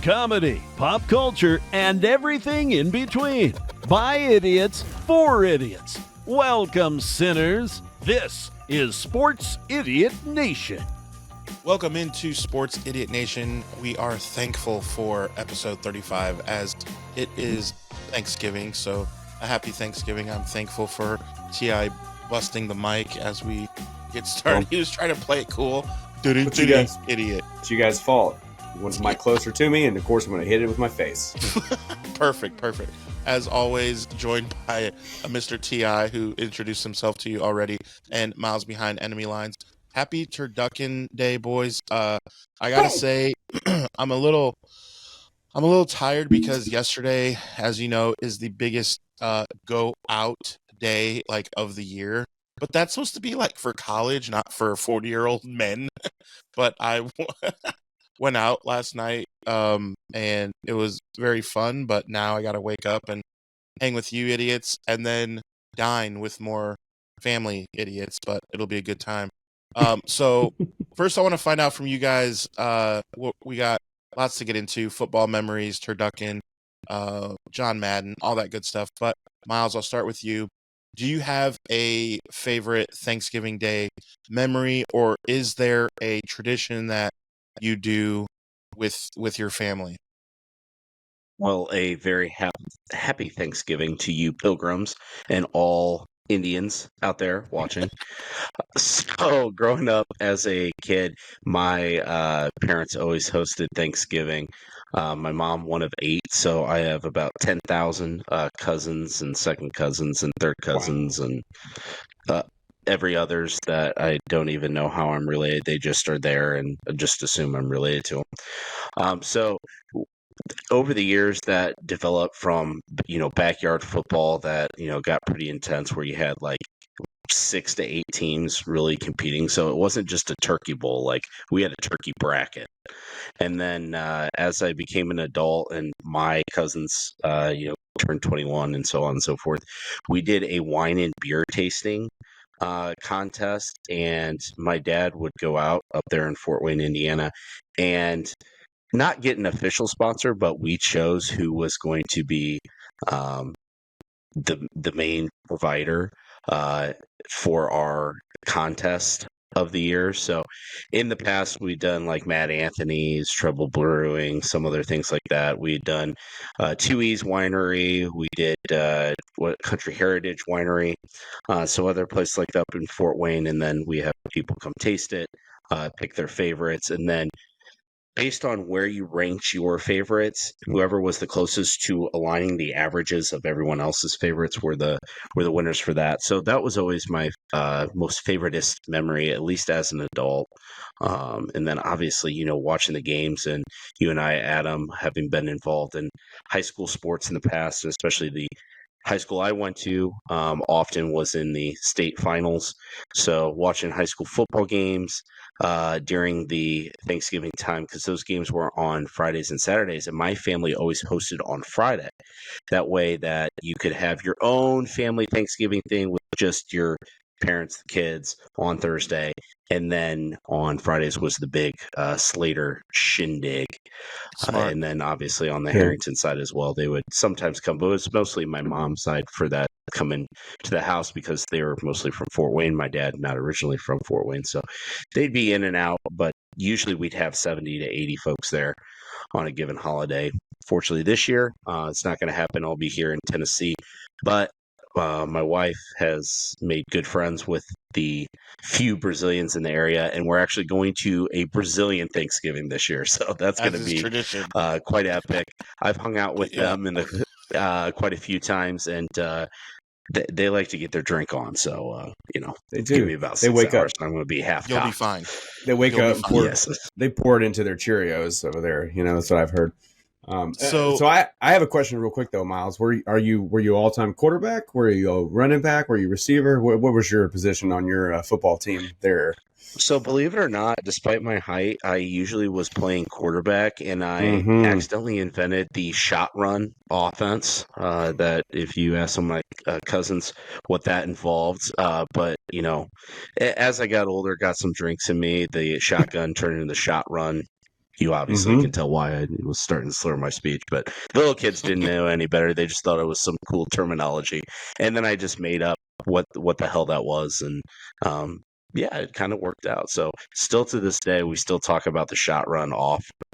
comedy, pop culture, and everything in between. By idiots, for idiots. Welcome, sinners. This is Sports Idiot Nation. Welcome into Sports Idiot Nation. We are thankful for episode 35 as it is Thanksgiving. So a happy Thanksgiving. I'm thankful for T.I. busting the mic as we get started. He was trying to play it cool. It's you guys, idiot. It's you guys' fault. You want the mic closer to me, and of course I'm going to hit it with my face. Perfect. As always, joined by Mr. T.I. who introduced himself to you already, and Miles behind enemy lines. Happy Turducken Day, boys. I gotta say, I'm a little tired because yesterday, as you know, is the biggest go out day of the year. But that's supposed to be for college, not for 40-year-old men. But I went out last night, and it was very fun. But now I gotta wake up and hang with you idiots, and then dine with more family idiots. But it'll be a good time. So first I want to find out from you guys, we got lots to get into: football memories, turducken, John Madden, all that good stuff. But Miles, I'll start with you. Do you have a favorite Thanksgiving Day memory, or is there a tradition that you do with your family? Well, a very happy Thanksgiving to you pilgrims and all Indians out there watching. So, growing up as a kid, my parents always hosted Thanksgiving. My mom, one of 8, so I have about 10,000 cousins and second cousins and third cousins and every others that I don't even know how I'm related. They just are there and just assume I'm related to them. So over the years that developed from, backyard football that, got pretty intense where you had 6 to 8 teams really competing. So it wasn't just a turkey bowl, we had a turkey bracket. And then as I became an adult and my cousins, turned 21 and so on and so forth, we did a wine and beer tasting contest. And my dad would go out up there in Fort Wayne, Indiana, and not get an official sponsor, but we chose who was going to be the main provider for our contest of the year. So in the past, we've done Mad Anthony's, Treble Brewing, some other things like that. We'd done Two E's Winery. We did Country Heritage Winery. So other places like that up in Fort Wayne. And then we have people come taste it, pick their favorites. And then based on where you ranked your favorites, whoever was the closest to aligning the averages of everyone else's favorites were the winners for that. So that was always my most favoritist memory, at least as an adult. And then obviously, watching the games, and you and I, Adam, having been involved in high school sports in the past, and especially the high school I went to often was in the state finals. So watching high school football games during the Thanksgiving time, because those games were on Fridays and Saturdays, and my family always hosted on Friday. That way that you could have your own family Thanksgiving thing with just your parents, the kids on Thursday, and then on Fridays was the big Slater shindig. And then obviously on the Harrington side as well, they would sometimes come, but it was mostly my mom's side for that, coming to the house because they were mostly from Fort Wayne. My dad not originally from Fort Wayne, so they'd be in and out, but usually we'd have 70 to 80 folks there on a given holiday. Fortunately this year, it's not going to happen. I'll be here in Tennessee, but my wife has made good friends with the few Brazilians in the area, and we're actually going to a Brazilian Thanksgiving this year. So that's going to be quite epic. I've hung out with them in quite a few times, and they like to get their drink on. So, they do. Give me about 6 hours, and I'm going to be half You'll cocked. be fine. They wake up, they pour it into their Cheerios over there. That's what I've heard. So I have a question real quick though, Miles. Were you all-time quarterback? Were you a running back? Were you receiver? What was your position on your football team there? So believe it or not, despite my height, I usually was playing quarterback, and I accidentally invented the shot run offense. That if you ask some of my cousins what that involved, but as I got older, got some drinks in me, the shotgun turned into the shot run. You obviously can tell why I was starting to slur my speech, but the little kids didn't know any better. They just thought it was some cool terminology, and then I just made up what the hell that was, and yeah, it kind of worked out. So still to this day, we still talk about the shot run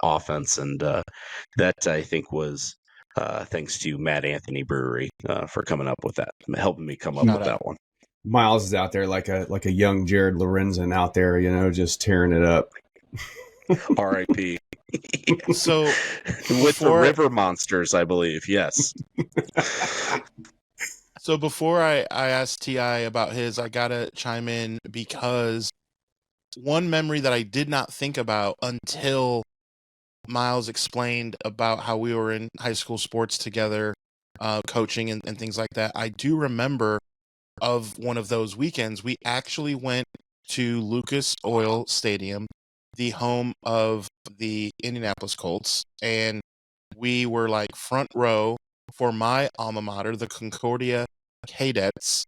offense, and that I think was thanks to Mad Anthony Brewery for coming up with that, helping me come up with that one. Miles is out there like a young Jared Lorenzen out there, just tearing it up. R.I.P. So with the River Monsters, I believe. Yes. So before I asked T.I. about his, I gotta chime in because one memory that I did not think about until Miles explained about how we were in high school sports together, coaching and things like that. I do remember of one of those weekends, we actually went to Lucas Oil Stadium, the home of the Indianapolis Colts, and we were like front row for my alma mater, the Concordia Cadets.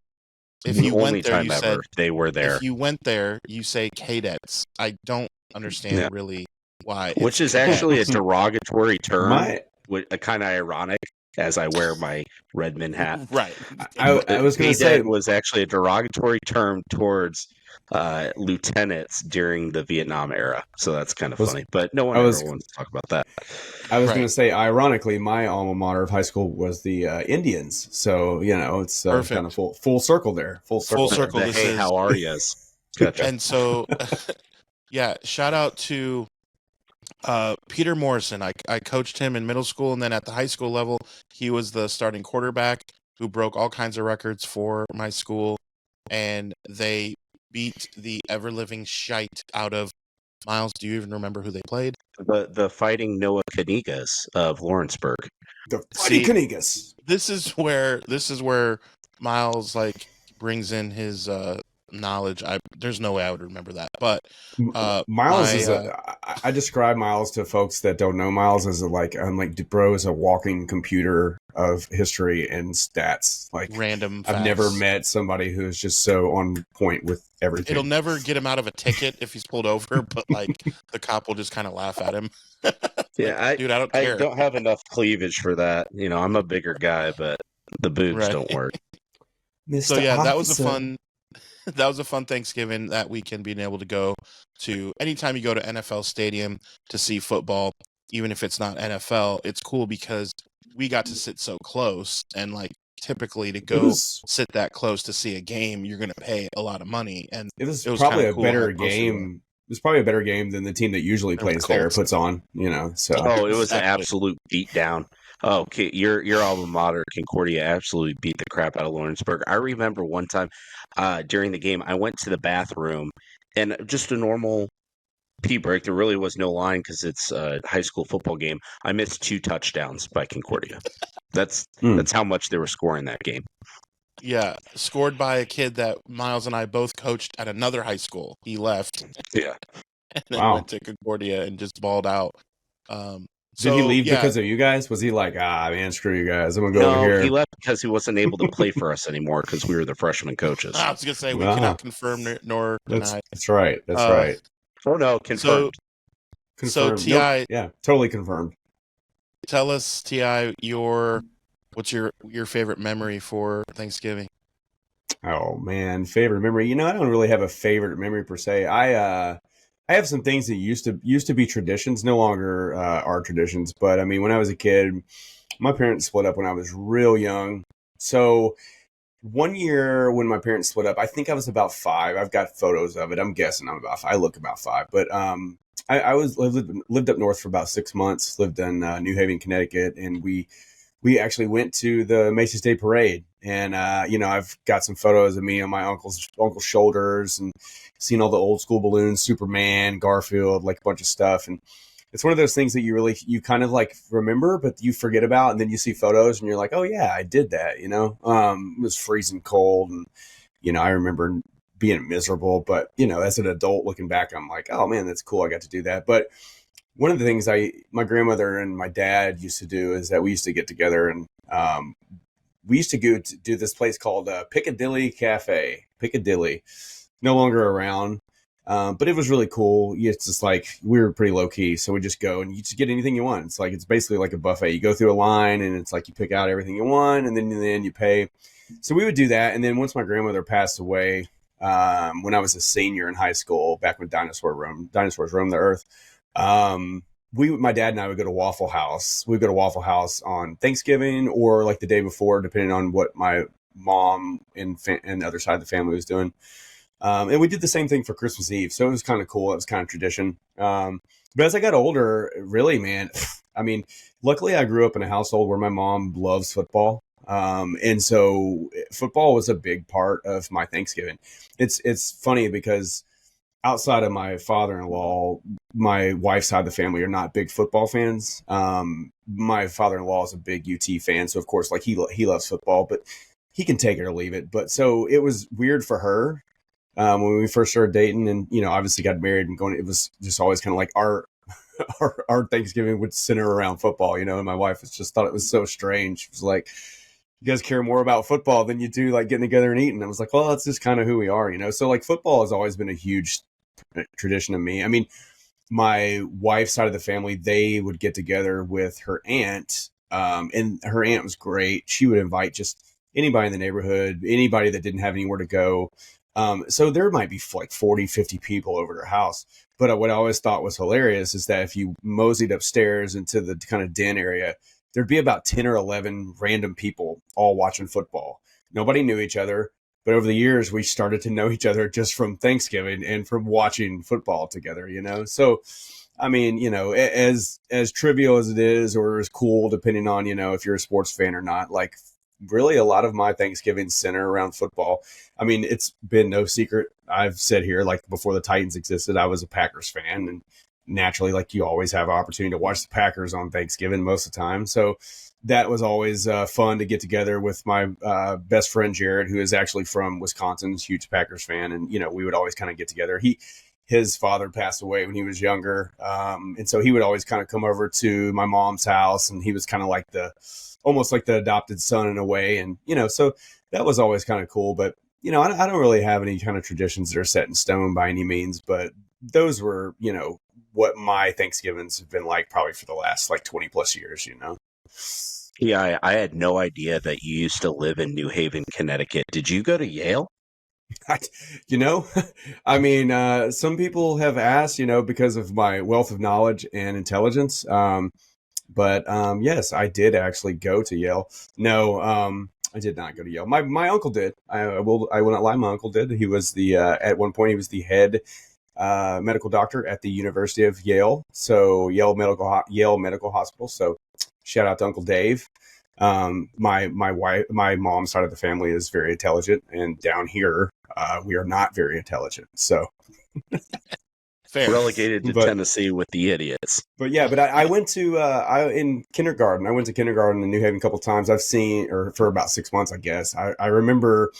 If you went there, you said they were there. If you went there, you say Cadets. I don't understand really why. Which is actually a derogatory term, kind of ironic, as I wear my Redmond hat. Right. I was going to say it was actually a derogatory term towards lieutenants during the Vietnam era. So that's kind of funny. But no one ever wants to talk about that. I was going to say, ironically, my alma mater of high school was the Indians. So, it's kind of full circle there. Full circle. Hey, how are yous? Gotcha. And so, yeah, shout out to Peter Morrison. I coached him in middle school, and then at the high school level, he was the starting quarterback who broke all kinds of records for my school, and they beat the ever-living shite out of Miles. Do you even remember who they played? The Fighting Noah Kanigas of Lawrenceburg. The Fighting Kanigas. This is where Miles brings in his knowledge. There's no way I would remember that, but Miles is I describe Miles to folks that don't know Miles as bro is a walking computer of history and stats, random facts. I've never met somebody who's just so on point with everything. It'll never get him out of a ticket if he's pulled over, but the cop will just kind of laugh at him. Yeah, dude, I don't care. I don't have enough cleavage for that. I'm a bigger guy, but the boobs don't work. So yeah, that was a fun Thanksgiving that weekend, being able to go to, anytime you go to NFL Stadium to see football, even if it's not NFL, it's cool because we got to sit so close, and typically to go sit that close to see a game, you're going to pay a lot of money, and it was probably a better game. It was probably a better game than the team that usually plays there puts on, so. Oh, it was an absolute beatdown. Oh, okay, your alma mater, Concordia, absolutely beat the crap out of Lawrenceburg. I remember one time during the game, I went to the bathroom, and just a normal pee break. There really was no line because it's a high school football game. I missed 2 touchdowns by Concordia. That's how much they were scoring that game. Yeah, scored by a kid that Miles and I both coached at another high school. He left. Yeah. And then went to Concordia and just balled out. Did he leave because of you guys? Was he like, man, screw you guys, I'm going to go over here? No, he left because he wasn't able to play for us anymore because we were the freshman coaches. I was going to say, we cannot confirm nor deny. That's right. That's right. Oh, no, confirmed. So T.I. Nope. Yeah, totally confirmed. Tell us, T.I., what's your favorite memory for Thanksgiving? Oh, man, favorite memory. I don't really have a favorite memory per se. I have some things that used to be traditions, no longer are traditions. But I mean, when I was a kid, my parents split up when I was real young. So one year when my parents split up, I think I was about 5. I've got photos of it. I'm guessing I'm about 5. I look about 5. But I lived up north for about 6 months. Lived in New Haven, Connecticut, and we actually went to the Macy's Day Parade. And I've got some photos of me on my uncle's shoulders and seen all the old school balloons, Superman, Garfield, a bunch of stuff. And it's one of those things that you kind of remember, but you forget about. And then you see photos and you're like, oh yeah, I did that. It was freezing cold. And, I remember being miserable, but as an adult looking back, I'm like, oh man, that's cool. I got to do that. But one of the things my grandmother and my dad used to do is that we used to get together and, we used to go to do this place called Piccadilly Cafe. Piccadilly, no longer around. But it was really cool. It's just like we were pretty low key, so we just go and you just get anything you want. It's basically like a buffet. You go through a line and it's like you pick out everything you want, and then in the end you pay. So we would do that, and then once my grandmother passed away, when I was a senior in high school, back when dinosaurs roamed the earth, my dad and I would go to Waffle House. We'd go to Waffle House on Thanksgiving or like the day before, depending on what my mom and the other side of the family was doing. And we did the same thing for Christmas Eve. So it was kind of cool. It was kind of tradition. But as I got older, really, man, I mean, luckily I grew up in a household where my mom loves football. And so football was a big part of my Thanksgiving. It's funny because outside of my father-in-law, my wife's side of the family are not big football fans. My father-in-law is a big UT fan. So of course, like he loves football, but he can take it or leave it. But so it was weird for her. When we first started dating and, obviously got married and going, it was just always kind of like our Thanksgiving would center around football, and my wife just thought it was so strange. It was like, you guys care more about football than you do like getting together and eating. I was like, well, that's just kind of who we are, So like football has always been a huge tradition of me. I mean, my wife's side of the family, they would get together with her aunt, and her aunt was great. She would invite just anybody in the neighborhood, anybody that didn't have anywhere to go. So there might be like 40, 50 people over their house. But what I always thought was hilarious is that if you moseyed upstairs into the kind of den area, there'd be about 10 or 11 random people all watching football. Nobody knew each other. But over the years, we started to know each other just from Thanksgiving and from watching football together, So, I mean, as trivial as it is or as cool, depending on, if you're a sports fan or not, like really a lot of my Thanksgiving center around football. I mean, it's been no secret. I've said here, like before the Titans existed, I was a Packers fan, and naturally, like you always have an opportunity to watch the Packers on Thanksgiving most of the time. So that was always fun to get together with my best friend, Jared, who is actually from Wisconsin, huge Packers fan. And, we would always kind of get together. His father passed away when he was younger. And so he would always kind of come over to my mom's house, and he was kind of like almost like the adopted son in a way. And, so that was always kind of cool. But, I don't really have any kind of traditions that are set in stone by any means. But those were, what my Thanksgivings have been like probably for the last like 20 plus years, Yeah, I had no idea that you used to live in New Haven, Connecticut. Did you go to Yale? I mean, some people have asked, because of my wealth of knowledge and intelligence. But yes, I did actually go to Yale. No, I did not go to Yale. My uncle did. I will not lie. My uncle did. He was at one point he was the head medical doctor at the University of Yale. So Yale Medical Hospital. So shout out to Uncle Dave. My mom's side of the family is very intelligent, and down here we are not very intelligent. So fair. Relegated to Tennessee with the idiots. But yeah, I went to in kindergarten. I went to kindergarten in New Haven a couple of times. For about 6 months, I guess. I remember.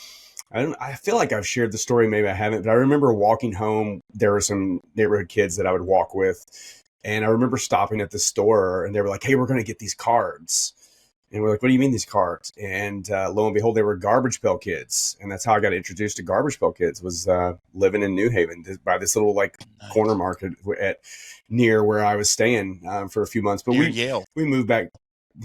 I feel like I've shared the story. Maybe I haven't, but I remember walking home. There were some neighborhood kids that I would walk with, and I remember stopping at the store, and they were like, "Hey, we're going to get these cards." And we're like, "What do you mean these cards?" And lo and behold, they were Garbage Pail Kids, and that's how I got introduced to Garbage Pail Kids. Was living in New Haven by this little like corner market near where I was staying for a few months. But we moved back.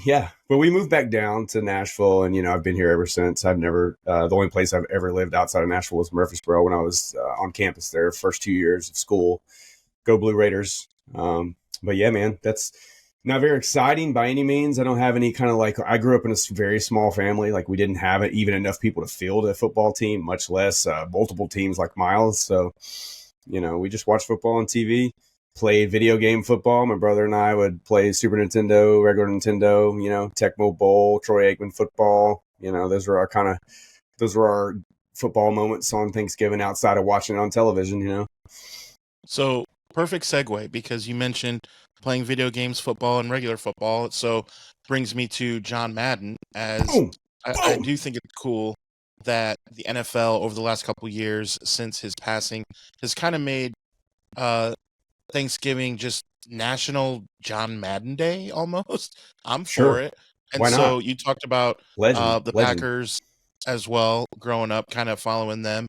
Yeah, but we moved back down to Nashville, and I've been here ever since. I've never the only place I've ever lived outside of Nashville was Murfreesboro when I was on campus there, first 2 years of school. Go Blue Raiders! But yeah, man, that's not very exciting by any means. I don't have any kind of like. I grew up in a very small family. Like we didn't have even enough people to field a football team, much less multiple teams like Miles. So we just watched football on TV. Played video game football. My brother and I would play Super Nintendo, regular Nintendo, Tecmo Bowl, Troy Aikman football. Those were our football moments on Thanksgiving outside of watching it on television, So perfect segue, because you mentioned playing video games, football, and regular football. So brings me to John Madden, as I do think it's cool that the NFL over the last couple of years since his passing has kind of made Thanksgiving just National John Madden Day almost. I'm for it. And Why so not? you talked about the Legend. Packers as well, growing up, kind of following them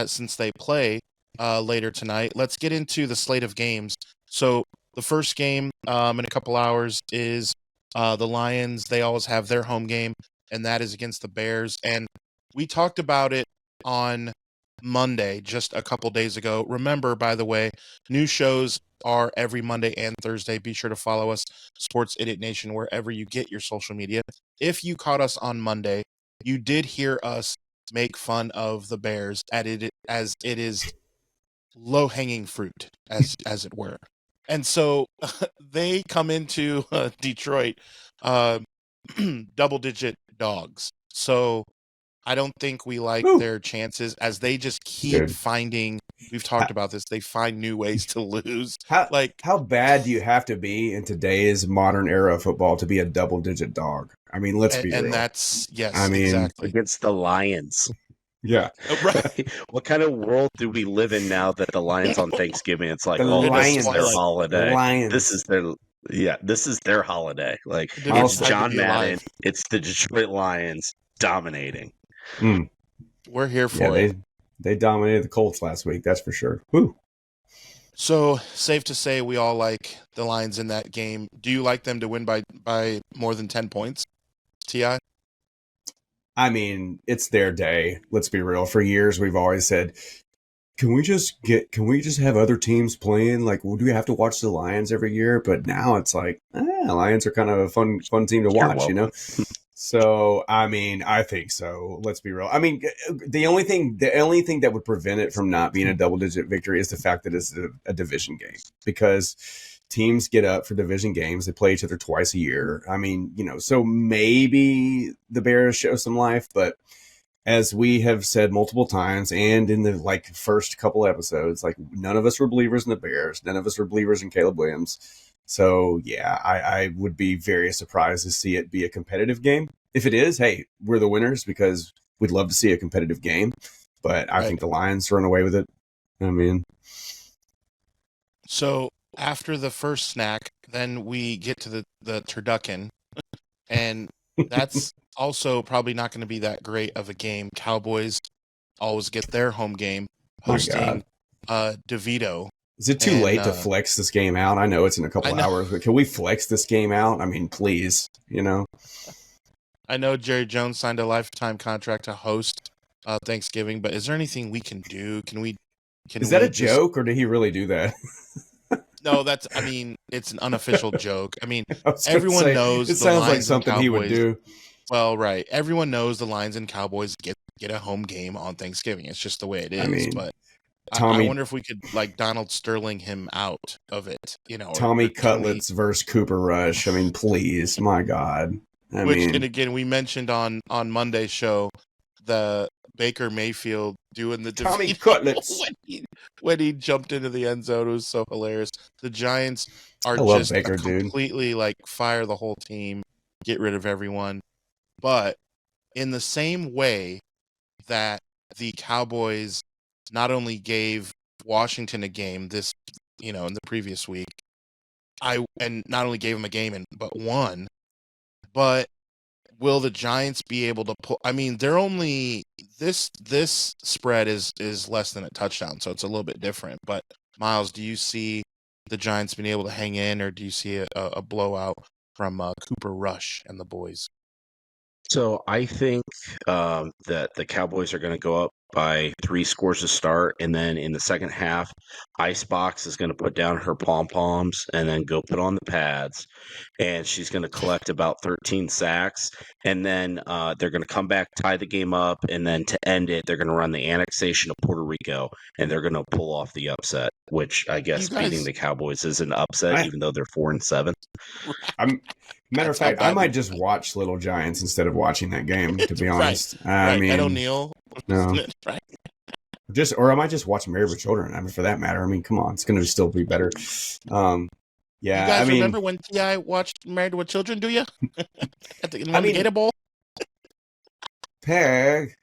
since they play. later tonight. Let's get into the slate of games. So the first game in a couple hours is the Lions. They always have their home game, and that is against the Bears. And we talked about it on Monday, just a couple days ago. Remember, by the way, new shows are every Monday and Thursday. Be sure to follow us, Sports Idiot Nation, wherever you get your social media. If you caught us on Monday, you did hear us make fun of the Bears as it is low-hanging fruit, as it were. And so they come into Detroit double-digit dogs. So I don't think we like their chances, as they just keep finding. We've talked about this. They find new ways to lose. How bad do you have to be in today's modern era of football to be a double-digit dog? I mean, let's be real. And that's exactly against the Lions. Yeah, right. What kind of world do we live in now that the Lions on Thanksgiving? It's like, this is their holiday. This is their holiday. Like, it's John Madden. It's the Detroit Lions dominating. We're here for it. They dominated the Colts last week. That's for sure. Woo. So safe to say we all like the Lions in that game. Do you like them to win by more than 10 points, T.I.? I mean, it's their day. Let's be real. For years, we've always said, can we just have other teams playing? Like, do we have to watch the Lions every year? But now it's like, Lions are kind of a fun team to watch, you know? So, I mean, I think so. Let's be real. I mean, the only thing that would prevent it from not being a double-digit victory is the fact that it's a division game, because teams get up for division games. They play each other twice a year. I mean, so maybe the Bears show some life, but as we have said multiple times, and in the first couple episodes, none of us were believers in the Bears. None of us were believers in Caleb Williams. So yeah, I would be very surprised to see it be a competitive game. If it is, hey, we're the winners, because we'd love to see a competitive game. But I think the Lions run away with it. I mean, so after the first snack, then we get to the turducken, and that's also probably not going to be that great of a game. Cowboys always get their home game hosting DeVito. Is it too late to flex this game out? I know it's in a couple hours, but can we flex this game out? I mean, please, I know Jerry Jones signed a lifetime contract to host Thanksgiving, but is there anything we can do? Is that a joke, or did he really do that? No, it's an unofficial joke. I mean, everyone knows it sounds like something he would do. Well, right. Everyone knows the Lions and Cowboys get a home game on Thanksgiving. It's just the way it is. I mean, but I wonder if we could Donald Sterling him out of it, Tommy Cutlets versus Cooper Rush. I mean, please, my God. And again, we mentioned on Monday's show the Baker Mayfield doing the Tommy Cutlets when he jumped into the end zone. It was so hilarious. The Giants are just Baker, completely fire the whole team, get rid of everyone. But in the same way that the Cowboys not only gave Washington a game in the previous week, and not only gave them a game but won, but will the Giants be able to pull? I mean, they're only this spread is less than a touchdown, so it's a little bit different. But Miles, do you see the Giants being able to hang in, or do you see a blowout from Cooper Rush and the boys? So I think that the Cowboys are going to go up by 3 scores to start, and then in the second half, Icebox is going to put down her pom-poms and then go put on the pads, and she's going to collect about 13 sacks, and then they're going to come back, tie the game up, and then to end it, they're going to run the annexation of Puerto Rico, and they're going to pull off the upset, which I guess beating the Cowboys is an upset, even though they're 4-7. Matter of fact, I might just watch Little Giants instead of watching that game, to be honest. I mean, Ed O'Neill. No. Right. Or I might just watch Married with Children. I mean, for that matter. I mean, come on, it's going to still be better. Yeah, you guys remember when T.I. watched Married with Children? Do you? At the Gator Bowl. Peg.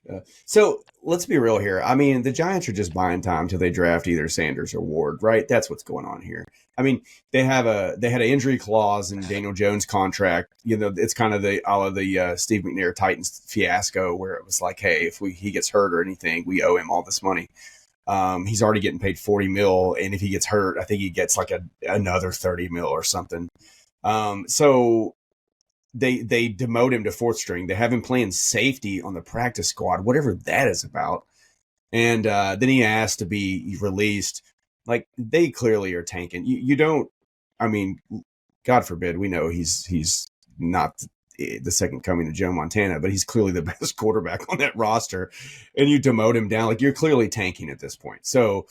So let's be real here. I mean, the Giants are just buying time till they draft either Sanders or Ward, right? That's what's going on here. I mean, they had an injury clause in Daniel Jones' contract. It's kind of the Steve McNair Titans fiasco, where it was like, hey, if he gets hurt or anything, we owe him all this money. He's already getting paid $40 million, and if he gets hurt, I think he gets like another $30 million or something. So they demote him to fourth string. They have him playing safety on the practice squad, whatever that is about. And then he asked to be released. Like, they clearly are tanking. You don't. I mean, God forbid, we know he's not the second coming to Joe Montana, but he's clearly the best quarterback on that roster, and you demote him down. Like, you're clearly tanking at this point. So,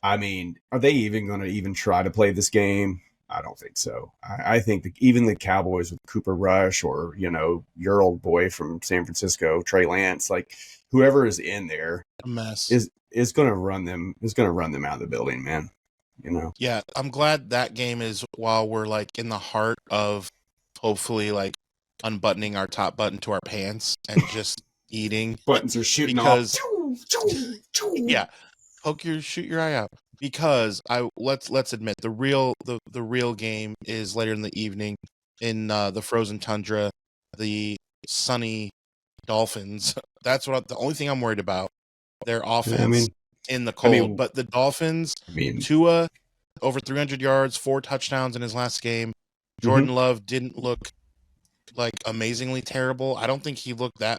I mean, are they even going to even try to play this game? I don't think so. I think even the Cowboys with Cooper Rush, or, your old boy from San Francisco, Trey Lance, like, whoever is in there a mess is going to run them out of the building, man. Yeah, I'm glad that game is while we're like in the heart of hopefully like unbuttoning our top button to our pants and just eating. Buttons are shooting because, off. Yeah, shoot your eye out. Because let's admit the real game is later in the evening in the frozen tundra, the sunny Dolphins. That's the only thing I'm worried about. Their offense in the cold. But the Dolphins, Tua over 300 yards, 4 touchdowns in his last game. Jordan Love didn't look like amazingly terrible. I don't think he looked that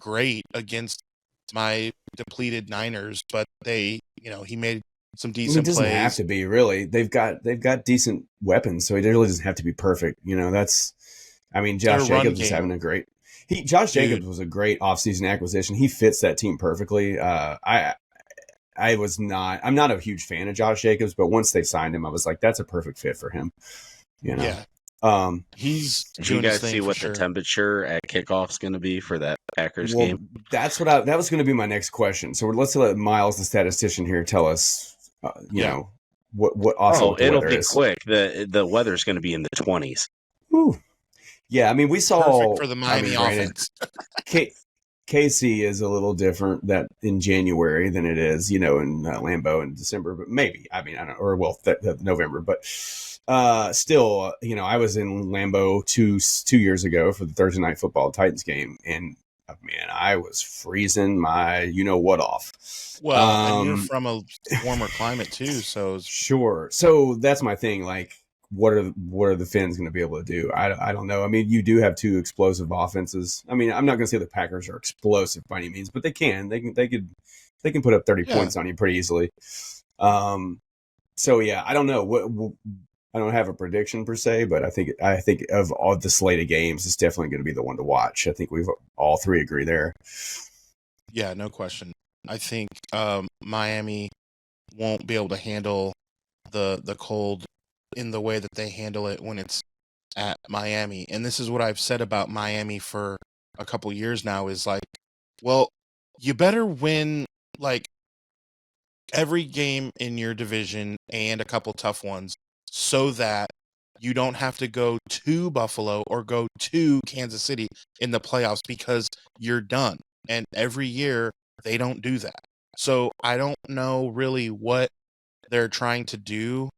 great against my depleted Niners, but he made some decent plays. It doesn't have to be, really. They've got decent weapons, so it really doesn't have to be perfect. Josh Jacobs is having a great. Josh Jacobs was a great offseason acquisition. He fits that team perfectly. I'm not a huge fan of Josh Jacobs, but once they signed him, I was like, that's a perfect fit for him. Yeah. Did you guys see what the temperature at kickoff is going to be for that Packers game? That's that was going to be my next question. So let's let Miles, the statistician here, tell us, what also the it'll weather be is. Quick. The weather's going to be in the 20s. Ooh. Yeah, I mean, we saw perfect for the Miami offense. KC is a little different that in January than it is, in Lambeau in December, but maybe, I don't know, or November, but still, I was in Lambeau two years ago for the Thursday Night Football Titans game, and man, I was freezing my what off. Well, and you're from a warmer climate too, so sure. So that's my thing. Like, what are the Finns going to be able to do? I don't know. I mean, you do have 2 explosive offenses. I mean, I'm not going to say the Packers are explosive by any means, but they can. They can put up 30 points on you pretty easily. So yeah, I don't know. I don't have a prediction per se, but I think of all the slate of games, it's definitely going to be the one to watch. I think we've all 3 agree there. Yeah, no question. I think Miami won't be able to handle the cold in the way that they handle it when it's at Miami. And this is what I've said about Miami for a couple years now is like, well, you better win like every game in your division and a couple tough ones so that you don't have to go to Buffalo or go to Kansas City in the playoffs because you're done. And every year they don't do that. So I don't know really what they're trying to do,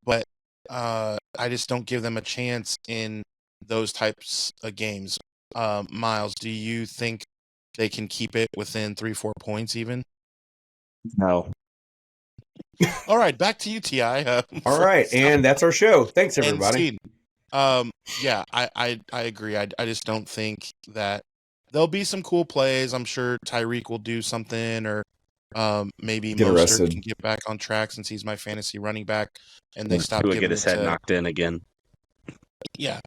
but I just don't give them a chance in those types of games. Miles, do you think they can keep it within 3-4 points even? No. All right, back to you, T.I. All right, and that's our show. Thanks, everybody. Yeah, I agree. I just don't think that there'll be some cool plays. I'm sure Tyreek will do something, or maybe Mostert can get back on track since he's my fantasy running back, and they stop giving get his head knocked in again. Yeah,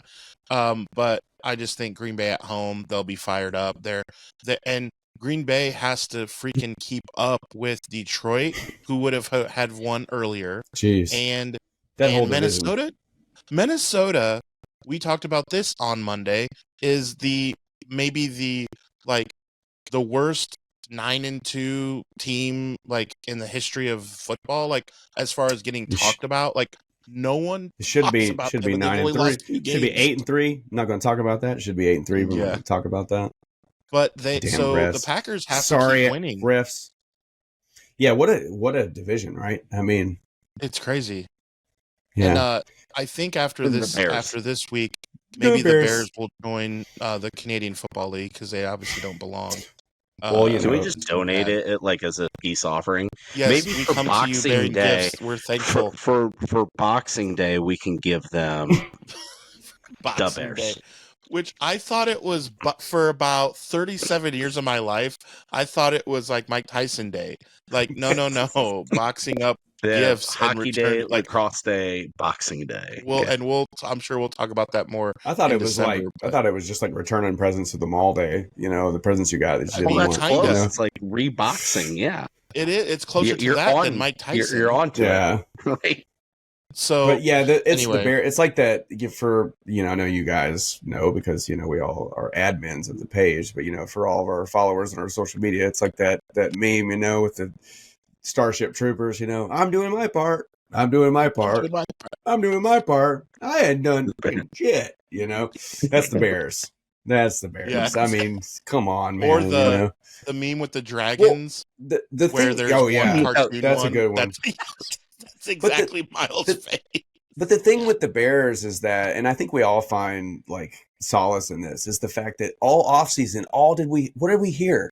but I just think Green Bay at home, they'll be fired up. And Green Bay has to freaking keep up with Detroit, who would have had one earlier. Jeez, and Minnesota. We talked about this on Monday. Is maybe the worst 9-2 team like in the history of football, like as far as getting talked about, like no one should be 9-3, should be 8-3. I'm not going to talk about that. It should be 8-3. We're going to talk about that. But the Packers have to keep winning. Refs. Yeah, what a division, right? I mean, it's crazy. Yeah. And I think after this week, maybe the Bears will join the Canadian Football League because they obviously don't belong. Well, Can we just donate it like as a peace offering? Yes, Maybe we for come to you Boxing bearing Day. gifts. We're thankful. For Boxing Day, we can give them Boxing Day, Bears. which I thought it was, but for about 37 years of my life, I thought it was like Mike Tyson Day. Like, no, boxing up They have gifts and Hockey Day, return. Like, Lacrosse Day, Boxing Day. Okay. I'm sure we'll talk about that more. I thought in it was December, like I thought it was just like returning presents to the mall day. The presents you got that you Well, didn't that's want. close. It's like reboxing. Yeah, it's closer to that than Mike Tyson. You're on to it. Right. So, but yeah, it's anyway. the bear. It's like that for I know you guys know because we all are admins of the page. But for all of our followers on our social media, it's like that meme with the Starship Troopers. I'm doing my part. I'm doing my part. I'm doing my part. I hadn't done shit. That's the Bears. That's the Bears. Yeah. I mean, come on, man. Or the meme with the dragons. Well, the where thing, there's one cartoon that's one. a good one. That's exactly Miles' face. But the thing with the Bears is that, and I think we all find like solace in this, is the fact that all offseason, what did we hear?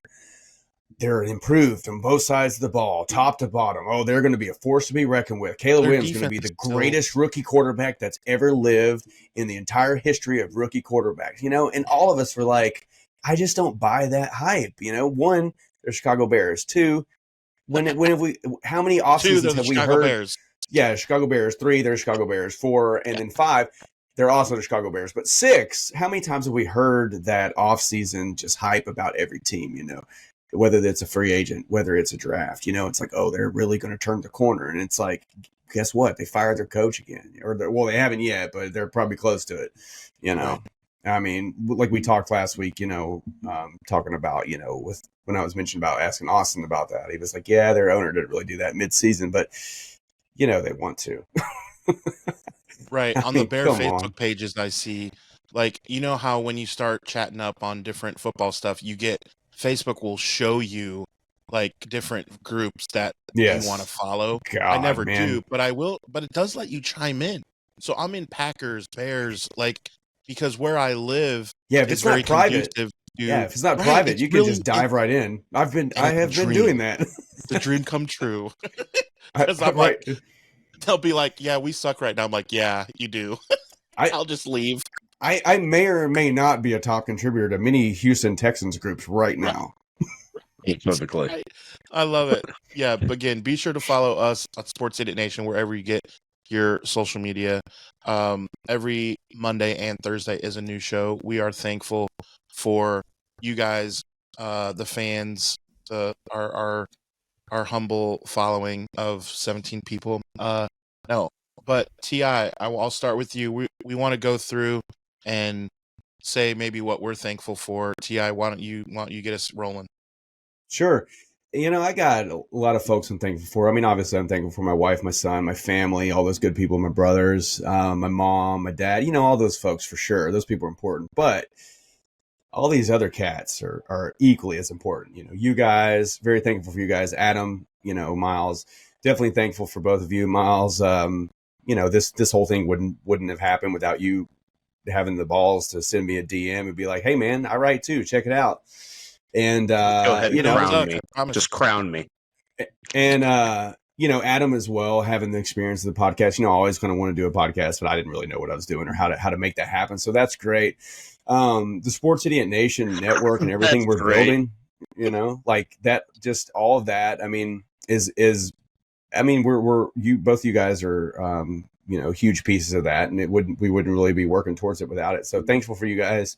They're improved on both sides of the ball, top to bottom. Oh, they're going to be a force to be reckoned with. Caleb Williams is going to be the greatest rookie quarterback that's ever lived in the entire history of rookie quarterbacks. And all of us were like, I just don't buy that hype. One, they're Chicago Bears. Two, how many offseasons have we heard? Bears. Yeah, Chicago Bears. 3, they're Chicago Bears. 4, and then 5, they're also the Chicago Bears. But 6, how many times have we heard that offseason just hype about every team, whether it's a free agent, whether it's a draft, it's like, oh, they're really going to turn the corner. And it's like, guess what? They fired their coach again. Well, they haven't yet, but they're probably close to it, Right. I mean, like we talked last week, talking about, when I was mentioning about asking Austin about that, he was like, yeah, their owner didn't really do that mid-season, but, they want to. Right. On the Bear Facebook pages, I see, like, how when you start chatting up on different football stuff, Facebook will show you, like, different groups that you want to follow. God, I never do, but I will. But it does let you chime in. So I'm in Packers, Bears, like, because where I live, if it's not private, if it's not private, you can just dive right in. I have been doing that. The dream come true. Because I'm like, they'll be like, yeah, we suck right now. I'm like, yeah, you do. I'll just leave. I may or may not be a top contributor to many Houston Texans groups right now. Perfectly. I love it. Yeah, but again, be sure to follow us at Sports Idiot Nation wherever you get your social media. Every Monday and Thursday is a new show. We are thankful for you guys, the fans, our humble following of 17 people. But T.I., I'll start with you. We want to go through and say maybe what we're thankful for. T.I., why don't you get us rolling? Sure. I got a lot of folks I'm thankful for. I mean, obviously, I'm thankful for my wife, my son, my family, all those good people, my brothers, my mom, my dad, all those folks for sure. Those people are important. But all these other cats are equally as important. You guys, very thankful for you guys. Adam, Miles, definitely thankful for both of you. Miles, this whole thing wouldn't have happened without you having the balls to send me a DM and be like, hey, man, I write too. Check it out. And, go ahead and crown me. Just crown me. And, Adam as well, having the experience of the podcast, I always kind of want to do a podcast, but I didn't really know what I was doing or how to make that happen. So that's great. The Sports Idiot Nation network and everything we're building, like that, just all of that. I mean, we're both of you guys are, huge pieces of that, and we wouldn't really be working towards it without it. So thankful for you guys.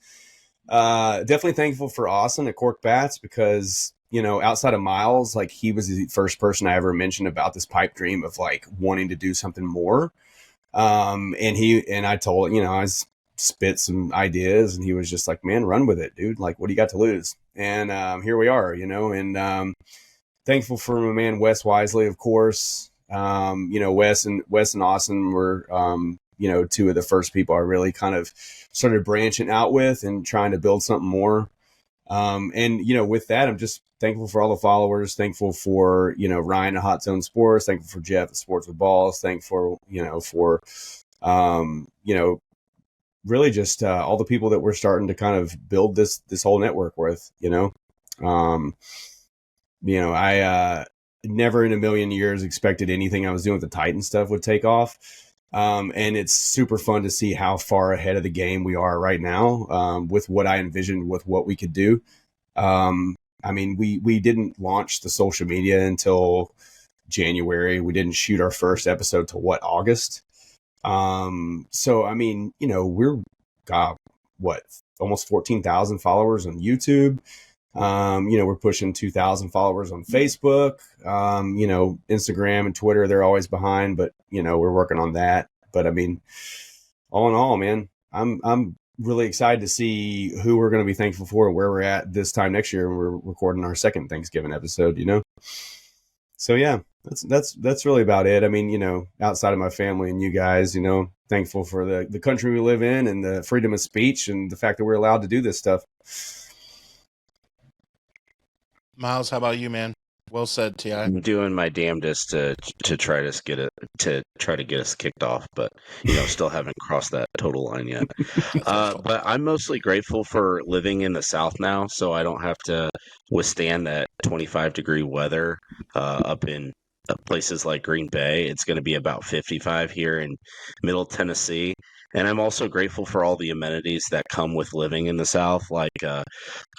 Definitely thankful for Austin at Cork Bats because, outside of Miles, like he was the first person I ever mentioned about this pipe dream of like wanting to do something more. And I told, I spit some ideas and he was just like, man, run with it, dude. Like, what do you got to lose? And, here we are, and, thankful for my man, Wes Wisely, of course. Wes and Austin were, two of the first people I really kind of started branching out with and trying to build something more. With that, I'm just thankful for all the followers, thankful for, Ryan at Hot Zone Sports, thankful for Jeff at Sports with Balls, thankful, for, really just all the people that we're starting to kind of build this whole network with, I never in a million years expected anything I was doing with the Titan stuff would take off. And it's super fun to see how far ahead of the game we are right now with what I envisioned with what we could do. We didn't launch the social media until January. We didn't shoot our first episode till August. We're got almost 14,000 followers on YouTube. We're pushing 2,000 followers on Facebook. Instagram and Twitter, they're always behind, but we're working on that. But I mean, all in all, man, I'm really excited to see who we're going to be thankful for and where we're at this time next year when we're recording our second Thanksgiving episode, So yeah, that's really about it. I mean, outside of my family and you guys, thankful for the country we live in and the freedom of speech and the fact that we're allowed to do this stuff. Miles, how about you, man? Well said, Ti. I'm doing my damnedest to try to get us kicked off, but still haven't crossed that total line yet. But I'm mostly grateful for living in the South now, so I don't have to withstand that 25-degree weather up in places like Green Bay. It's going to be about 55 here in Middle Tennessee. And I'm also grateful for all the amenities that come with living in the South, like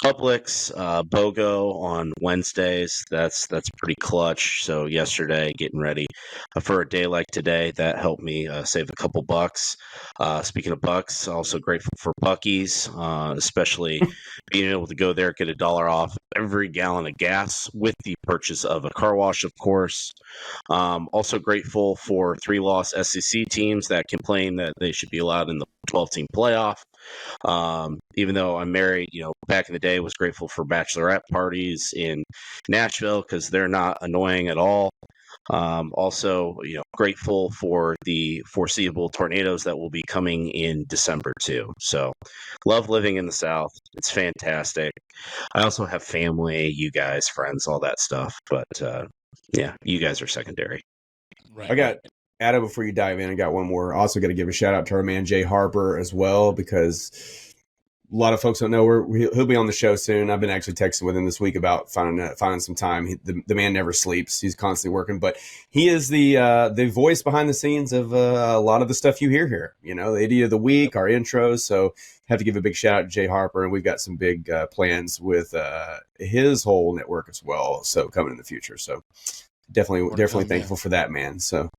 Publix, BOGO on Wednesdays. That's pretty clutch. So yesterday, getting ready for a day like today, that helped me save a couple bucks. Speaking of bucks, also grateful for Buc-ee's, especially being able to go there, get $1 off every gallon of gas with the purchase of a car wash, of course. Also grateful for 3-loss SEC teams that complain that they should be allowed in the 12-team playoff. Even though I'm married, back in the day was grateful for bachelorette parties in Nashville because they're not annoying at all. Also, grateful for the foreseeable tornadoes that will be coming in December too. So love living in the South. It's fantastic. I also have family, you guys, friends, all that stuff. But yeah, you guys are secondary. Right. I got Adam, before you dive in, I got one more. Also got to give a shout out to our man Jay Harper as well, because a lot of folks don't know he'll be on the show soon. I've been actually texting with him this week about finding some time. The man never sleeps; he's constantly working. But he is the voice behind the scenes of a lot of the stuff you hear here. The idiot of the week, our intros. So have to give a big shout out to Jay Harper, and we've got some big plans with his whole network as well. So coming in the future. So definitely thankful for that, man. So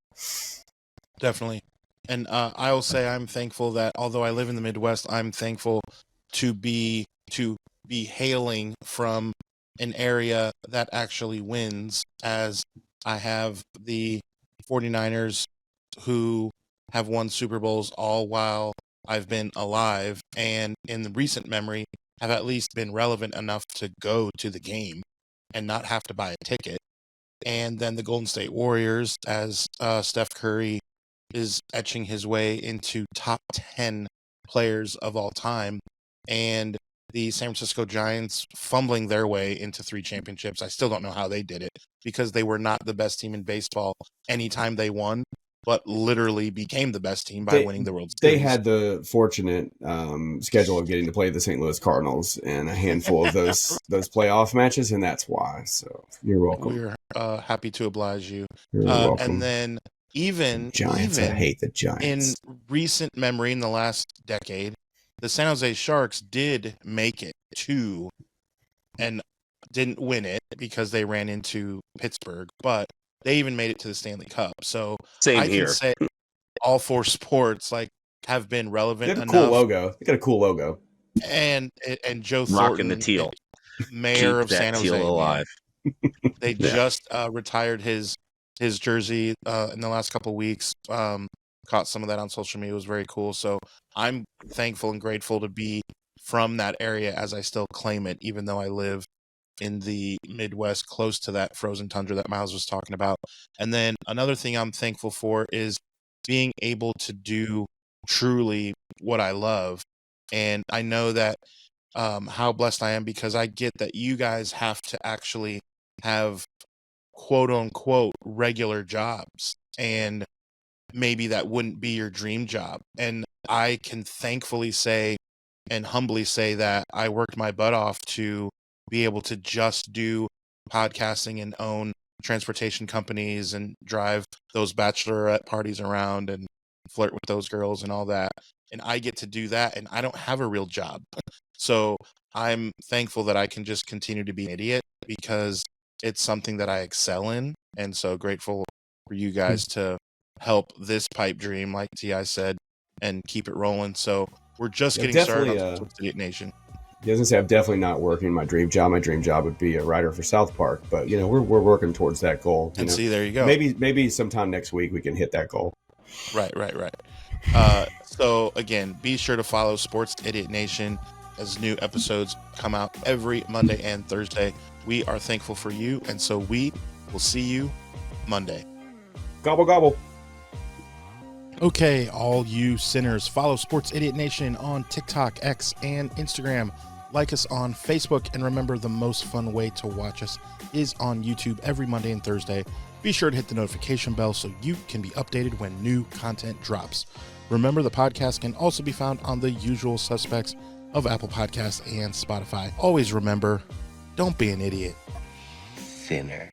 definitely. And I will say I'm thankful that although I live in the Midwest, I'm thankful to be hailing from an area that actually wins, as I have the 49ers who have won Super Bowls all while I've been alive, and in the recent memory have at least been relevant enough to go to the game and not have to buy a ticket. And then the Golden State Warriors, as Steph Curry is etching his way into top 10 players of all time, and the San Francisco Giants fumbling their way into 3 championships. I still don't know how they did it, because they were not the best team in baseball anytime they won, but literally became the best team by winning the World Series. They had the fortunate schedule of getting to play the St. Louis Cardinals in a handful of those playoff matches, and that's why. So you're welcome. We're happy to oblige you. You're welcome. And then even Giants, I hate the Giants. In recent memory, in the last decade, the San Jose Sharks did make it to, and didn't win it because they ran into Pittsburgh, but they even made it to the Stanley Cup. So I can say all 4 sports have been relevant enough. Cool logo. They got a cool logo. And Joe Thornton, rocking the teal, mayor of San Jose, teal alive. They just retired his jersey in the last couple of weeks. Caught some of that on social media. It was very cool. So I'm thankful and grateful to be from that area, as I still claim it, even though I live in the Midwest, close to that frozen tundra that Miles was talking about. And then another thing I'm thankful for is being able to do truly what I love. And I know that how blessed I am, because I get that you guys have to actually have quote unquote regular jobs, and maybe that wouldn't be your dream job. And I can thankfully say and humbly say that I worked my butt off to be able to just do podcasting and own transportation companies and drive those bachelorette parties around and flirt with those girls and all that. And I get to do that, and I don't have a real job. So I'm thankful that I can just continue to be an idiot because it's something that I excel in. And so grateful for you guys to help this pipe dream, like T.I. said, and keep it rolling. So we're just getting started on Sports Idiot Nation. I was gonna say I'm definitely not working my dream job. My dream job would be a writer for South Park, but you know we're working towards that goal. And see, there you go. Maybe sometime next week we can hit that goal. Right. So again, be sure to follow Sports Idiot Nation as new episodes come out every Monday and Thursday. We are thankful for you, and so we will see you Monday. Gobble gobble. Okay, all you sinners, follow Sports Idiot Nation on TikTok, X, and Instagram. Like us on Facebook, and remember, the most fun way to watch us is on YouTube every Monday and Thursday. Be sure to hit the notification bell so you can be updated when new content drops. Remember, the podcast can also be found on the usual suspects of Apple Podcasts and Spotify. Always remember, don't be an idiot. Sinner.